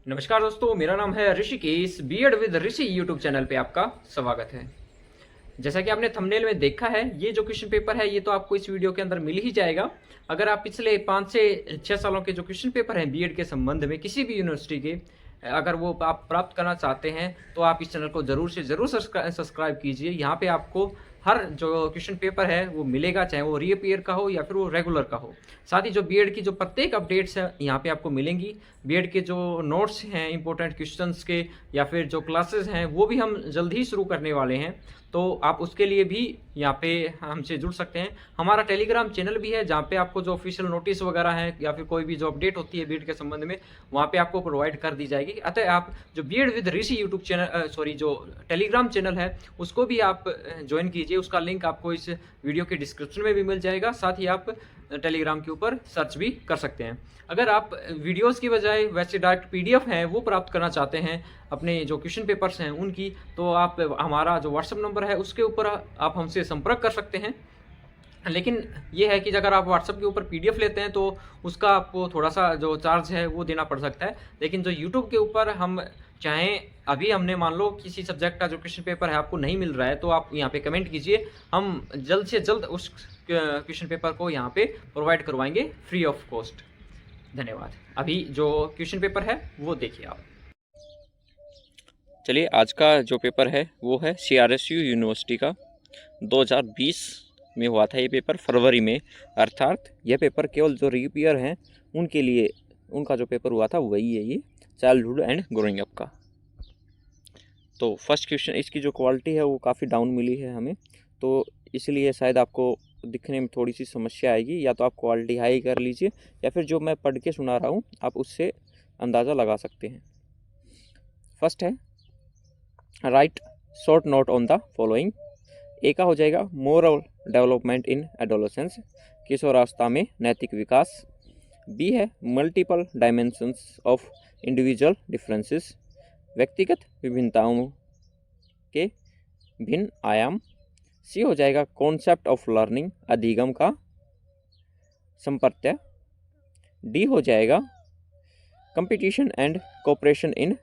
नमस्कार दोस्तों, मेरा नाम है Rishikesh. BEd with Rishi YouTube channel पे आपका स्वागत है। जैसा कि आपने थंबनेल में देखा है, ये जो क्वेश्चन पेपर है ये तो आपको इस वीडियो के अंदर मिल ही जाएगा। अगर आप पिछले 5 से 6 सालों के जो क्वेश्चन पेपर हैं बीएड के संबंध में किसी भी यूनिवर्सिटी के, अगर वो आप प्राप्त करना चाहते हैं तो आप इस चैनल को ज़रूर से ज़रूर सब्सक्राइब कीजिए। यहाँ पे आपको हर जो क्वेश्चन पेपर है वो मिलेगा, चाहे वो रीअपीयर का हो या फिर वो रेगुलर का हो। साथ ही जो बीएड की जो प्रत्येक अपडेट्स है यहाँ पे आपको मिलेंगी। बीएड के जो नोट्स हैं इंपॉर्टेंट क्वेश्चंस के या फिर जो क्लासेस हैं वो भी हम जल्द ही शुरू करने वाले हैं, तो आप उसके लिए भी यहाँ पे हमसे जुड़ सकते हैं। हमारा टेलीग्राम चैनल भी है जहाँ पे आपको जो ऑफिशियल नोटिस वगैरह है या फिर कोई भी जो अपडेट होती है बीएड के संबंध में वहाँ पे आपको प्रोवाइड कर दी जाएगी। अतः आप जो BEd with Rishi YouTube channel जो टेलीग्राम चैनल है उसको भी आप ज्वाइन कीजिए। उसका लिंक आपको इस वीडियो के डिस्क्रिप्शन में भी मिल जाएगा। साथ ही आप टेलीग्राम के ऊपर सर्च भी कर सकते हैं। अगर आप वीडियोस की बजाय वैसे डायरेक्ट पीडीएफ है वो प्राप्त करना चाहते हैं अपने जो क्वेश्चन पेपर्स हैं उनकी, तो आप हमारा जो व्हाट्सएप नंबर है उसके ऊपर आप हमसे संपर्क कर सकते हैं। लेकिन ये है कि अगर आप व्हाट्सएप के ऊपर पीडीएफ लेते हैं तो उसका आपको थोड़ा सा जो चार्ज है वो देना पड़ सकता है। लेकिन जो यूट्यूब के ऊपर हम चाहें, अभी हमने मान लो किसी सब्जेक्ट का जो क्वेश्चन पेपर है आपको नहीं मिल रहा है तो आप यहाँ पे कमेंट कीजिए, हम जल्द से जल्द उस क्वेश्चन पेपर को यहाँ पे प्रोवाइड करवाएंगे फ्री ऑफ कॉस्ट। धन्यवाद। अभी जो क्वेश्चन पेपर है वो देखिए आप। चलिए, आज का जो पेपर है वो है CRSU यूनिवर्सिटी का 2020 में हुआ था ये पेपर, फरवरी में। अर्थात यह पेपर केवल जो रीपीयर हैं उनके लिए उनका जो पेपर हुआ था वही है ये, चाइल्डहुड एंड ग्रोइंग अप का। तो फर्स्ट क्वेश्चन, इसकी जो क्वालिटी है वो काफ़ी डाउन मिली है हमें, तो इसलिए शायद आपको दिखने में थोड़ी सी समस्या आएगी। या तो आप क्वालिटी हाई कर लीजिए या फिर जो मैं पढ़ के सुना रहा हूँ आप उससे अंदाज़ा लगा सकते हैं। फर्स्ट है, write short note on the following. A का हो जाएगा मोरल डेवलपमेंट इन एडोलेसेंस, किशोरावस्था में नैतिक विकास। बी है multiple dimensions of individual differences, व्यक्तिगत विभिन्नताओं के भिन्न आयाम। सी हो जाएगा कॉन्सेप्ट ऑफ लर्निंग, अधिगम का संप्रत्यय। डी हो जाएगा competition and cooperation in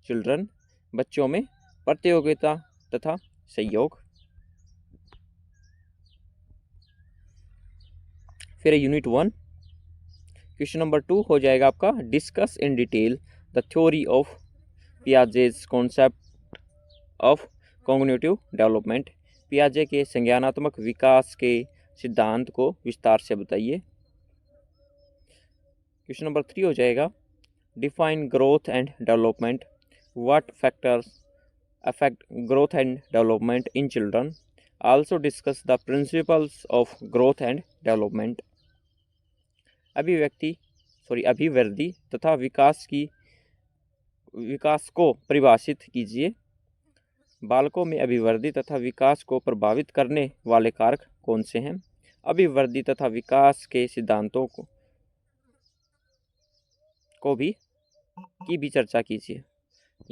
children, बच्चों में प्रतियोगिता तथा सहयोग। फिर यूनिट 1 क्वेश्चन नंबर 2 हो जाएगा आपका discuss in detail the theory of Piaget's concept of cognitive development. पियाजे के संज्ञानात्मक विकास के सिद्धांत को विस्तार से बताइए। क्वेश्चन नंबर 3 हो जाएगा define growth and development, what factors affect growth and development in children. Also discuss the principles of growth and development. अभिवृद्धि तथा विकास को परिभाषित कीजिए। बालकों में अभिवृद्धि तथा विकास को प्रभावित करने वाले कारक कौन से हैं? अभिवृद्धि तथा विकास के सिद्धांतों को भी चर्चा कीजिए।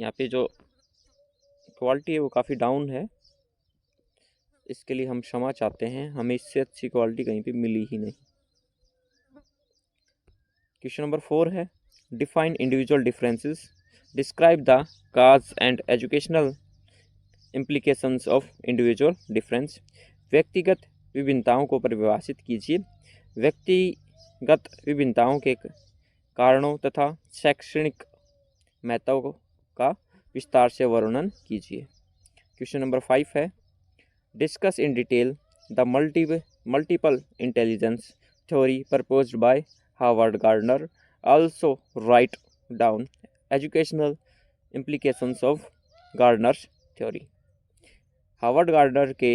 यहाँ पे जो क्वालिटी है वो काफ़ी डाउन है, इसके लिए हम क्षमा चाहते हैं, हमें इससे अच्छी क्वालिटी कहीं पे मिली ही नहीं। क्वेश्चन नंबर 4 है define individual differences, describe the cause and educational implications of individual difference. व्यक्तिगत विभिन्नताओं को परिभाषित कीजिए। व्यक्तिगत विभिन्नताओं के कारणों तथा शैक्षणिक महत्व का विस्तार से वर्णन कीजिए। क्वेश्चन नंबर 5 है discuss in detail the multiple intelligence theory proposed by Harvard gardener. Also write down educational implications of Gardner's theory. Harvard gardener के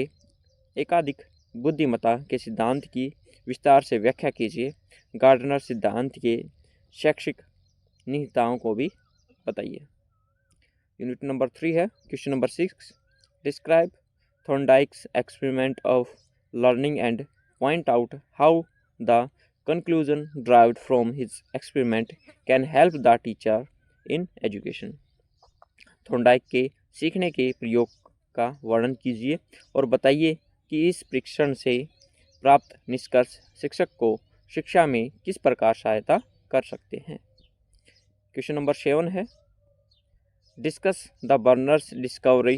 एकाधिक बुद्धिमत्ता के सिद्धांत की विस्तार से व्याख्या कीजिए। गार्डनर सिद्धांत के शैक्षिक निहिताओं को भी बताइए। यूनिट नंबर 3 है question number 6 describe Thorndike's experiment of learning and point out how the conclusion derived from his experiment can help the teacher in education. Thorndike के सीखने के प्रयोग का वर्णन कीजिए और बताइए कि इस परीक्षण से प्राप्त निष्कर्ष शिक्षक को शिक्षा में किस प्रकार सहायता कर सकते हैं। क्वेश्चन नंबर 7 है, discuss the Bruner's discovery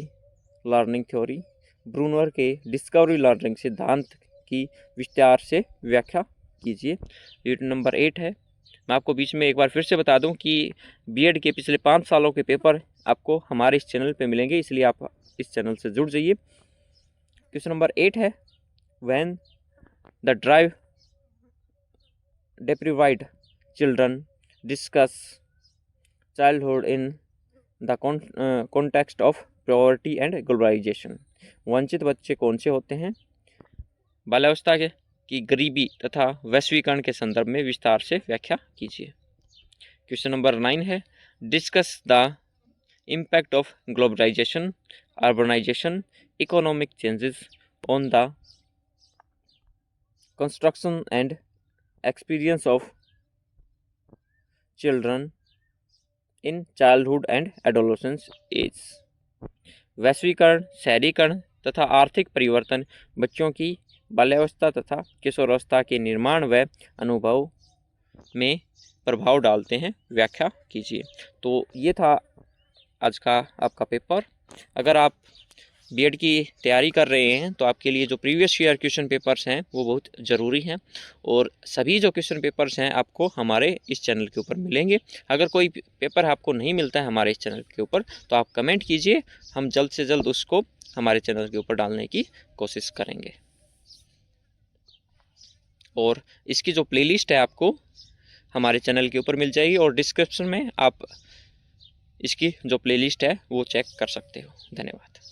learning theory. Bruner के डिस्कवरी लर्निंग सिद्धांत की विस्तार से व्याख्या कीजिए। यूनिट नंबर 8 है। मैं आपको बीच में एक बार फिर से बता दूं कि बीएड के पिछले 5 सालों के पेपर आपको हमारे इस चैनल पे मिलेंगे, इसलिए आप इस चैनल से जुड़ जाइए। क्वेश्चन नंबर 8 है, when the drive deprived children discuss childhood in the context of poverty and globalization। वंचित बच्चे कौन से होते हैं? बाल्यावस्था के की गरीबी तथा वैश्वीकरण के संदर्भ में विस्तार से व्याख्या कीजिए। क्वेश्चन नंबर 9 है, discuss the impact of globalisation, urbanisation, economic changes on the construction and experience of children in childhood and adolescence age। वैश्वीकरण, शहरीकरण तथा आर्थिक परिवर्तन बच्चों की बाल्यावस्था तथा किशोरावस्था के निर्माण व अनुभव में प्रभाव डालते हैं, व्याख्या कीजिए। तो ये था आज का आपका पेपर। अगर आप बीएड की तैयारी कर रहे हैं तो आपके लिए जो प्रीवियस ईयर क्वेश्चन पेपर्स हैं वो बहुत ज़रूरी हैं, और सभी जो क्वेश्चन पेपर्स हैं आपको हमारे इस चैनल के ऊपर मिलेंगे। अगर कोई पेपर आपको नहीं मिलता है हमारे इस चैनल के ऊपर तो आप कमेंट कीजिए, हम जल्द से जल्द उसको हमारे चैनल के ऊपर डालने की कोशिश करेंगे। और इसकी जो प्लेलिस्ट है आपको हमारे चैनल के ऊपर मिल जाएगी, और डिस्क्रिप्शन में आप इसकी जो प्लेलिस्ट है वो चेक कर सकते हो। धन्यवाद।